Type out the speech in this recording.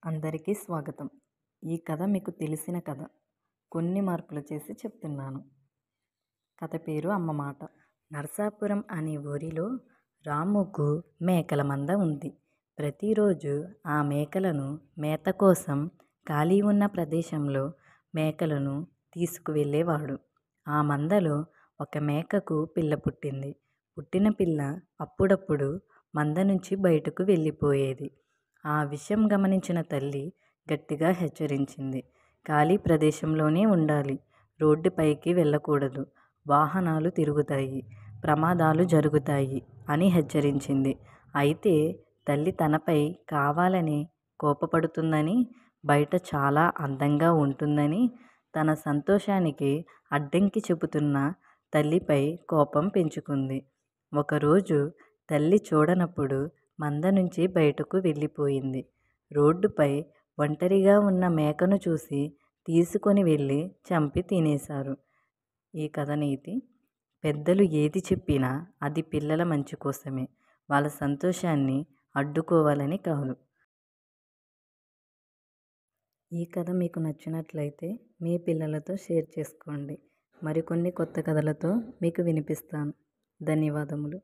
అందరికీ స్వాగతం. ఈ కథ మీకు తెలిసిన కథ. కొన్ని మార్పులు చేసి చెప్తున్నాను. కథ పేరు అమ్మ మాట. నరసాపురం అనే ఊరిలో రాముకు మేకల మంద ఉంది. ప్రతిరోజు ఆ మేకలను మేత కోసం ఖాళీ ఉన్న ప్రదేశంలో మేకలను తీసుకువెళ్ళేవాడు. ఆ మందలో ఒక మేకకు పిల్ల పుట్టింది. పుట్టిన పిల్ల అప్పుడప్పుడు మంద నుంచి బయటకు వెళ్ళిపోయేది. ఆ విషయం గమనించిన తల్లి గట్టిగా హెచ్చరించింది. ఖాళీ ప్రదేశంలోనే ఉండాలి, రోడ్డుపైకి వెళ్ళకూడదు, వాహనాలు తిరుగుతాయి, ప్రమాదాలు జరుగుతాయి అని హెచ్చరించింది. అయితే తల్లి తనపై కావాలని కోపపడుతుందని, బయట చాలా అందంగా ఉంటుందని, తన సంతోషానికి అడ్డంకి చెబుతున్న తల్లిపై కోపం పెంచుకుంది. ఒకరోజు తల్లి చూడనప్పుడు మంద నుంచి బయటకు వెళ్ళిపోయింది. రోడ్డుపై ఒంటరిగా ఉన్న మేకను చూసి తీసుకొని వెళ్ళి చంపి తినేశారు. ఈ కథ నీతి: పెద్దలు ఏది చెప్పినా అది పిల్లల మంచి కోసమే, వాళ్ళ సంతోషాన్ని అడ్డుకోవాలని కాదు. ఈ కథ మీకు నచ్చినట్లయితే మీ పిల్లలతో షేర్ చేసుకోండి. మరికొన్ని కొత్త కథలతో మీకు వినిపిస్తాను. ధన్యవాదములు.